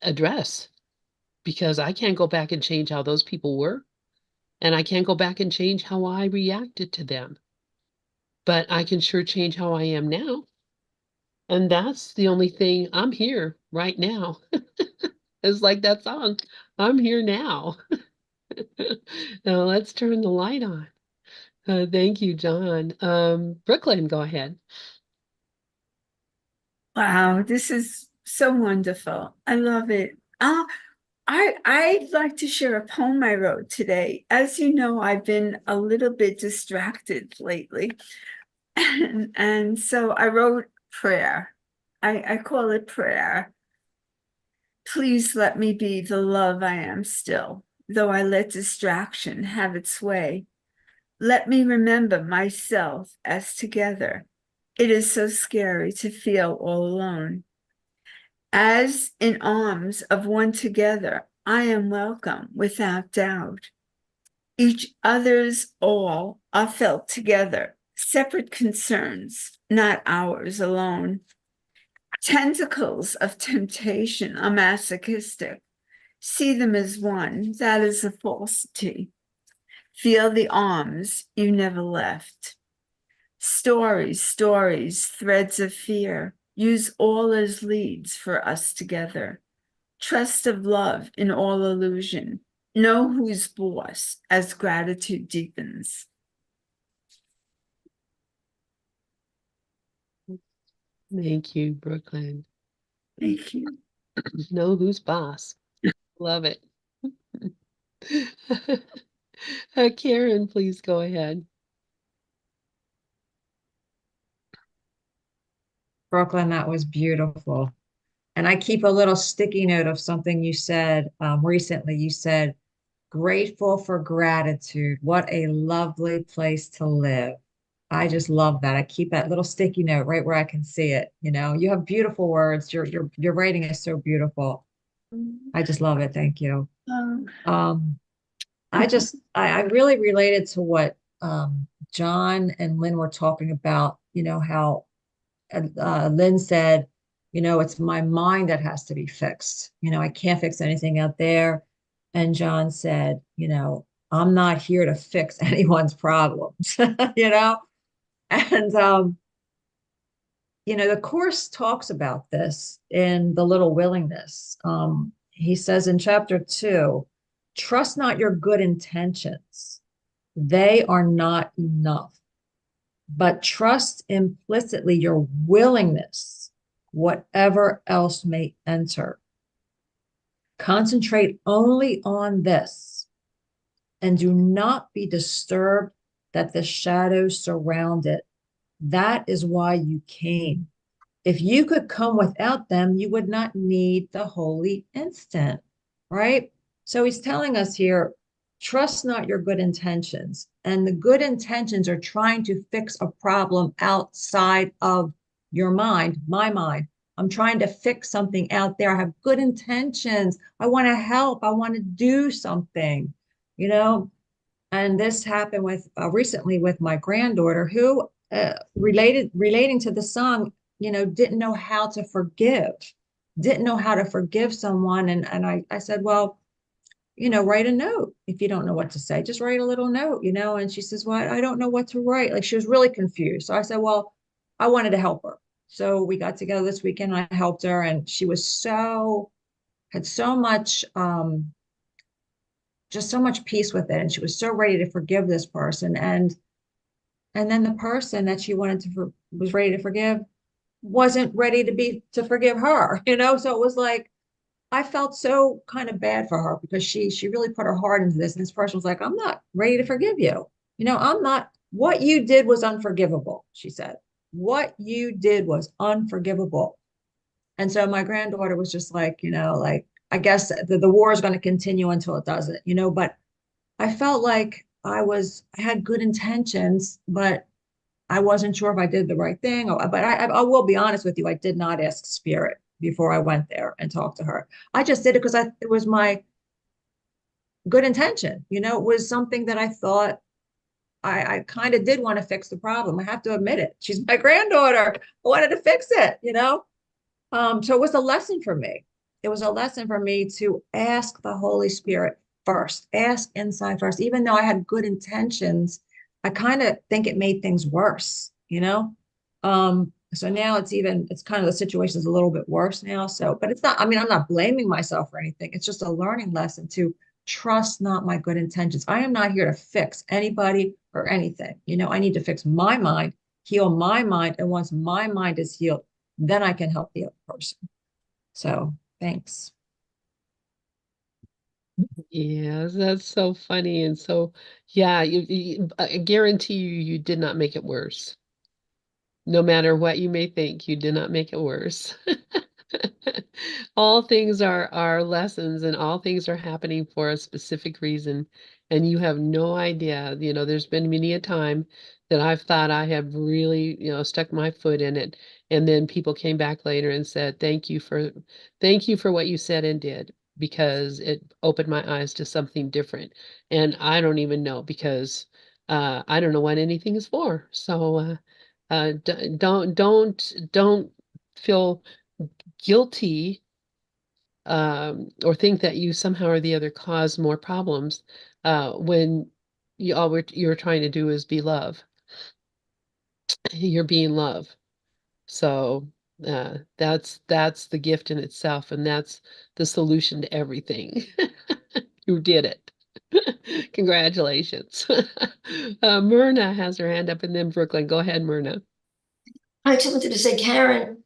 Speaker 1: address, because I can't go back and change how those people were, and I can't go back and change how I reacted to them. But I can sure change how I am now. And that's the only thing. I'm here right now. It's like that song. I'm here now. Now let's turn the light on. Thank you, John. Brooklyn, go ahead.
Speaker 8: Wow, this is so wonderful. I love it. I'd like to share a poem I wrote today. As you know, I've been a little bit distracted lately. And so I wrote prayer. I call it prayer. Please let me be the love I am still, though I let distraction have its way. Let me remember myself as together. It is so scary to feel all alone. As in arms of one together, I am welcome without doubt. Each other's all are felt together, separate concerns, not ours alone. Tentacles of temptation are masochistic. See them as one, that is a falsity. Feel the arms you never left. Stories, threads of fear. Use all as leads for us together. Trust of love in all illusion. Know who's boss as gratitude deepens.
Speaker 1: Thank you, Brooklyn.
Speaker 8: Thank you.
Speaker 1: Know who's boss. Love it. Karen, please go ahead.
Speaker 2: Brooklyn, that was beautiful. And I keep a little sticky note of something you said recently. You said, grateful for gratitude. What a lovely place to live. I just love that. I keep that little sticky note right where I can see it. You know, you have beautiful words. Your writing is so beautiful. I just love it. Thank you. I really related to what John and Lynn were talking about, you know, how Lynn said, you know, it's my mind that has to be fixed. You know, I can't fix anything out there. And John said, you know, I'm not here to fix anyone's problems, you know? And, you know, the Course talks about this in The Little Willingness. He says in chapter 2, trust not your good intentions. They are not enough, but trust implicitly your willingness, whatever else may enter. Concentrate only on this and do not be disturbed that the shadows surround it. That is why you came. If you could come without them, you would not need the holy instant, right? So he's telling us here, trust not your good intentions. And the good intentions are trying to fix a problem outside of your mind, my mind. I'm trying to fix something out there. I have good intentions. I want to help. I want to do something, you know? And this happened with recently with my granddaughter who relating to the song, you know, didn't know how to forgive someone. And I said, well, you know, write a note. If you don't know what to say, just write a little note, you know? And she says, well, I don't know what to write. Like she was really confused. So I said, well, I wanted to help her. So we got together this weekend. I helped her and she was had so much, just so much peace with it. And she was so ready to forgive this person. And then the person that she wanted to, was ready to forgive wasn't ready to forgive her, you know? So it was like, I felt so kind of bad for her because she really put her heart into this. And this person was like, I'm not ready to forgive you. You know, I'm not, what you did was unforgivable, she said. What you did was unforgivable. And so my granddaughter was just like, you know, like, I guess the war is going to continue until it doesn't, you know, but I felt like I had good intentions, but I wasn't sure if I did the right thing. But I will be honest with you, I did not ask Spirit before I went there and talked to her. I just did it because it was my good intention. You know, it was something that I thought I kind of did want to fix the problem. I have to admit it. She's my granddaughter. I wanted to fix it, you know? So it was a lesson for me. It was a lesson for me to ask the Holy Spirit first, ask inside first. Even though I had good intentions, I kind of think it made things worse, you know? So now it's kind of the situation is a little bit worse now. So, but it's not, I mean, I'm not blaming myself for anything. It's just a learning lesson to trust not my good intentions. I am not here to fix anybody or anything. You know, I need to fix my mind, heal my mind. And once my mind is healed, then I can help the other person. So thanks.
Speaker 1: Yeah, that's so funny. And so, yeah, I guarantee you did not make it worse. No matter what you may think, you did not make it worse. All things are lessons, and all things are happening for a specific reason, and you have no idea. You know, there's been many a time that I've thought I have really, stuck my foot in it, and then people came back later and said, thank you for what you said and did, because it opened my eyes to something different. And I don't even know, because I don't know what anything is for. So don't feel guilty, or think that you somehow or the other cause more problems, when you're trying to do is be love. You're being love. So that's the gift in itself, and that's the solution to everything. You did it. Congratulations. Myrna has her hand up, and then Brooklyn. Go ahead, Myrna.
Speaker 5: I just wanted to say Karen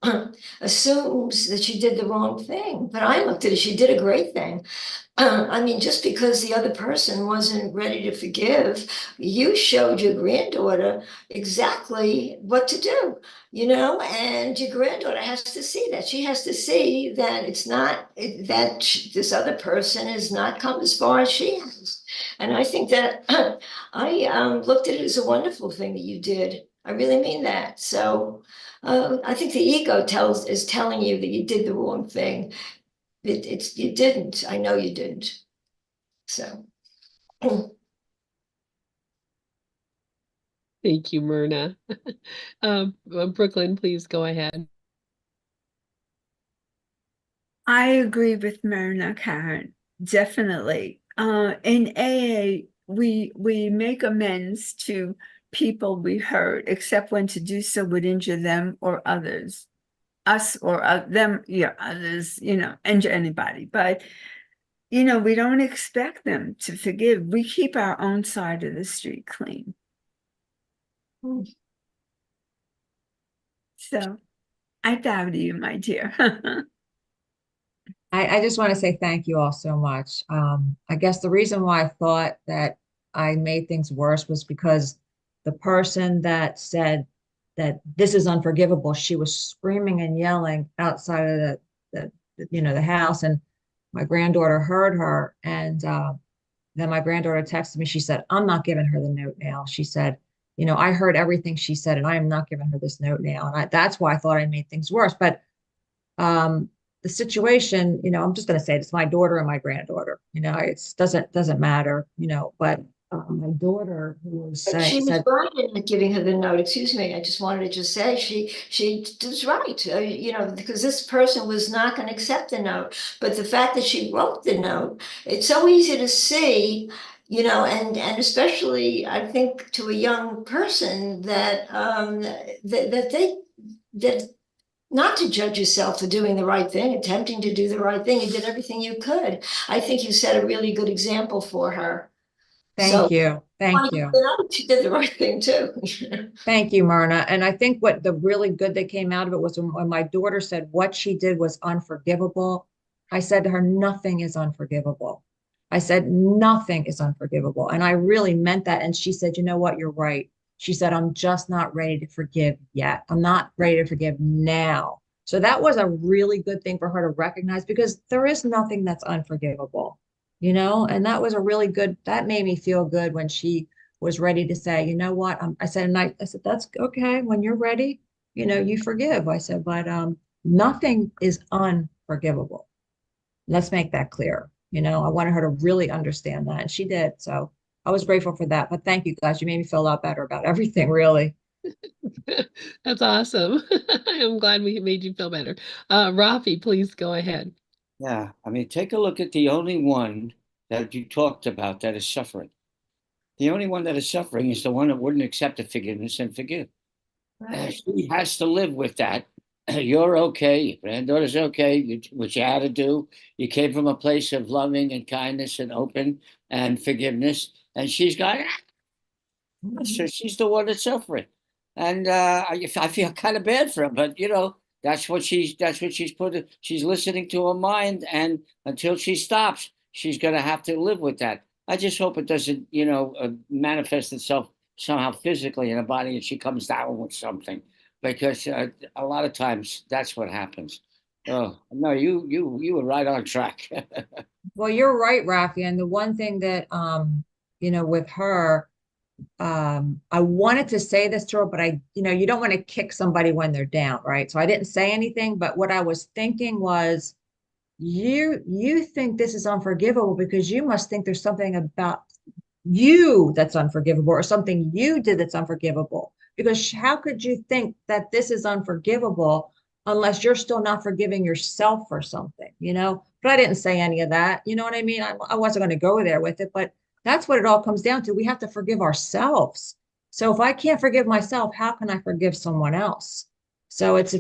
Speaker 5: assumes that she did the wrong thing, but I looked at it, she did a great thing. I mean, just because the other person wasn't ready to forgive, you showed your granddaughter exactly what to do, and your granddaughter has to see that. She has to see that it's not that this other person has not come as far as she has. And I think that I looked at it as a wonderful thing that you did. I really mean that. So I think the ego is telling you that you did the wrong thing. You didn't. I know you didn't. So
Speaker 1: Thank you, Myrna. Brooklyn, please go ahead.
Speaker 8: I agree with Myrna, Karen, definitely. In AA, we make amends to people we hurt, except when to do so would injure them or others, us or them, yeah, others, injure anybody. But we don't expect them to forgive. We keep our own side of the street clean. So I doubt you, my dear.
Speaker 2: I just want to say thank you all so much. I guess the reason why I thought that I made things worse was because the person that said that this is unforgivable, she was screaming and yelling outside of the house, and my granddaughter heard her, and then my granddaughter texted me. She said, "I'm not giving her the note now." She said, "I heard everything she said, and I am not giving her this note now." And that's why I thought I made things worse. But the situation, I'm just going to say it's my daughter and my granddaughter. It doesn't matter. But my daughter who was
Speaker 5: but she
Speaker 2: saying
Speaker 5: was
Speaker 2: said,
Speaker 5: right in not giving her the note. Excuse me. I just wanted to just say she was right. Because this person was not going to accept the note. But the fact that she wrote the note, it's so easy to see. And especially I think to a young person that not to judge yourself for doing the right thing, attempting to do the right thing. You did everything you could. I think you set a really good example for her.
Speaker 2: "Thank
Speaker 5: So,
Speaker 2: you, thank you."
Speaker 5: she did the right thing too.
Speaker 2: Thank you, Myrna. And I think what the really good that came out of it was when my daughter said what she did was unforgivable. I said to her, nothing is unforgivable. I said, nothing is unforgivable. And I really meant that. And she said, you know what? You're right. She said, I'm just not ready to forgive yet. I'm not ready to forgive now. So that was a really good thing for her to recognize, because there is nothing that's unforgivable, and that was a really good, that made me feel good when she was ready to say, you know what? I said, and I said, that's okay. When you're ready, you forgive. I said, but nothing is unforgivable. Let's make that clear. I wanted her to really understand that, and she did. So I was grateful for that. But thank you guys. You made me feel a lot better about everything, really.
Speaker 1: That's awesome. I'm glad we made you feel better. Rafi, please go ahead.
Speaker 7: Yeah, I mean, take a look at the only one that you talked about that is suffering. The only one that is suffering is the one that wouldn't accept the forgiveness and forgive.
Speaker 5: Right.
Speaker 7: She has to live with that. You're okay. Your granddaughter's okay. What you had to do. You came from a place of loving and kindness and open and forgiveness, and she's got. So she's the one that's suffering, and I feel kind of bad for her. But that's what she's put. She's listening to her mind, and until she stops, she's going to have to live with that. I just hope it doesn't, manifest itself somehow physically in her body, and she comes down with something, because a lot of times that's what happens. Oh no, you were right on track.
Speaker 2: Well, you're right, Rafi. And the one thing that with her, I wanted to say this to her, but you don't want to kick somebody when they're down, right? So I didn't say anything, but what I was thinking was, you think this is unforgivable because you must think there's something about you that's unforgivable, or something you did that's unforgivable. Because how could you think that this is unforgivable unless you're still not forgiving yourself for something, But I didn't say any of that. You know what I mean? I wasn't going to go there with it, but that's what it all comes down to. We have to forgive ourselves. So if I can't forgive myself, how can I forgive someone else? So it's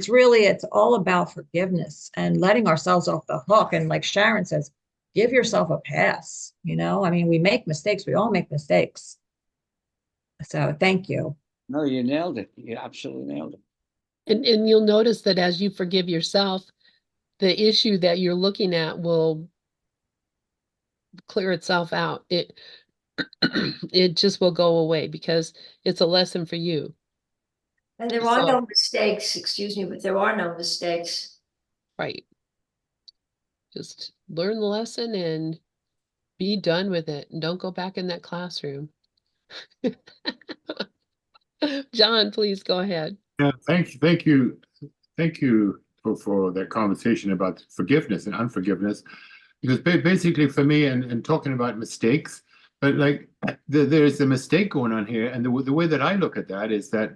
Speaker 2: all about forgiveness and letting ourselves off the hook. And like Sharon says, give yourself a pass. I mean, we make mistakes. We all make mistakes. So thank you.
Speaker 7: No, you nailed it. You absolutely nailed it.
Speaker 1: And you'll notice that as you forgive yourself, the issue that you're looking at will clear itself out. It just will go away because it's a lesson for you.
Speaker 5: And there are no mistakes, excuse me, but there are no mistakes.
Speaker 1: Right. Just learn the lesson and be done with it. And don't go back in that classroom. John, please go ahead.
Speaker 6: Yeah, thank you for that conversation about forgiveness and unforgiveness. Because basically for me, and talking about mistakes, but like there's a mistake going on here, and the way that I look at that is that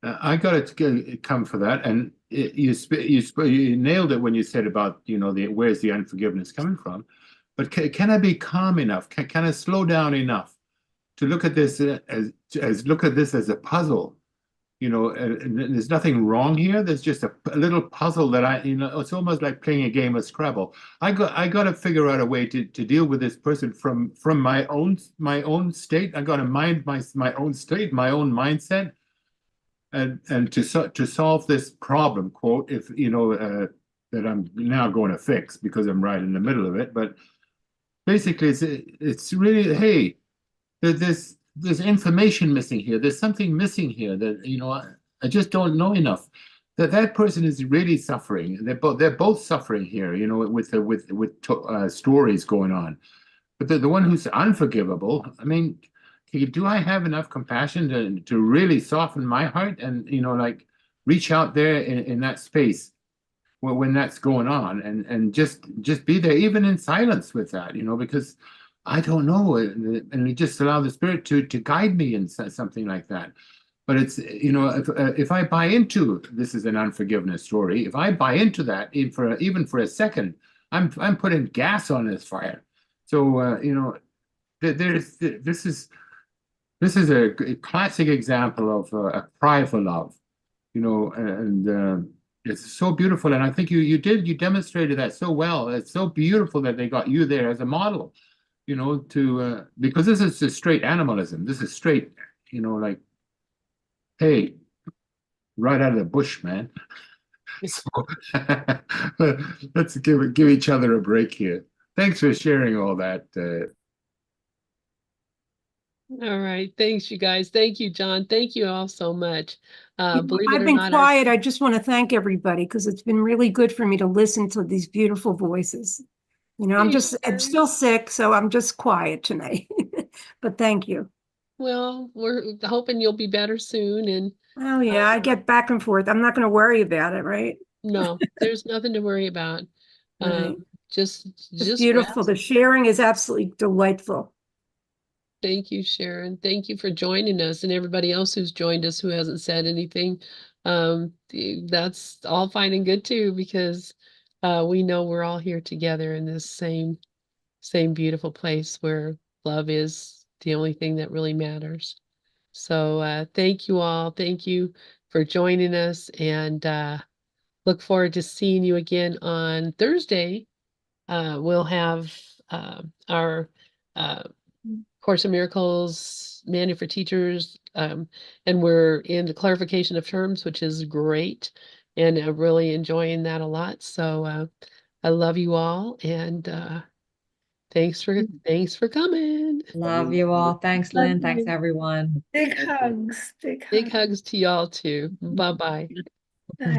Speaker 6: I got to come for that, and you nailed it when you said about where's the unforgiveness coming from, but can I be calm enough? Can I slow down enough to look at this as a puzzle? And there's nothing wrong here. There's just a little puzzle that it's almost like playing a game of Scrabble. I got to figure out a way to deal with this person from my own state. I got to mind my own state, my own mindset, and to solve this problem, quote, if that I'm now going to fix because I'm right in the middle of it. But basically, it's really, hey, there's information missing here. There's something missing here that I just don't know enough. That person is really suffering. They're both suffering here. With stories going on. But the one who's unforgivable, I mean, do I have enough compassion to really soften my heart and like reach out there in that space when that's going on and just be there even in silence with that, because I don't know, and you just allow the spirit to guide me in something like that. But it's if I buy into this is an unforgiveness story, if I buy into that even for a second, I'm putting gas on this fire. So this is a classic example of a cry for love, and it's so beautiful. And I think you demonstrated that so well. It's so beautiful that they got you there as a model, because this is just straight animalism. This is straight, like, hey, right out of the bush, man. So, let's give each other a break here. Thanks for sharing all that.
Speaker 1: All right. Thanks, you guys. Thank you, John. Thank you all so much. Believe it
Speaker 9: I've
Speaker 1: or
Speaker 9: been
Speaker 1: not,
Speaker 9: quiet. I just want to thank everybody because it's been really good for me to listen to these beautiful voices. I'm still sick, so I'm just quiet tonight. But thank you.
Speaker 1: well, we're hoping you'll be better soon. And
Speaker 9: Oh yeah, I get back and forth. I'm not going to worry about it, right?
Speaker 1: no, there's nothing to worry about.
Speaker 9: Right.
Speaker 1: Just
Speaker 9: It's beautiful.
Speaker 1: rest.
Speaker 9: The sharing is absolutely delightful.
Speaker 1: Thank you, Sharon. Thank you for joining us, and everybody else who's joined us who hasn't said anything. That's all fine and good too, because we know we're all here together in this same beautiful place where love is the only thing that really matters. So thank you all. Thank you for joining us, and look forward to seeing you again on Thursday. We'll have our Course in Miracles manual for teachers, and we're in the clarification of terms, which is great, and I'm really enjoying that a lot. So I love you all, and thanks for coming.
Speaker 2: Love you all. Thanks,
Speaker 8: Love
Speaker 2: Lynn. Thanks,
Speaker 8: you.
Speaker 2: everyone.
Speaker 8: Big hugs. Big
Speaker 1: Big
Speaker 8: hugs.
Speaker 1: hugs to y'all too. Bye bye.
Speaker 8: Bye.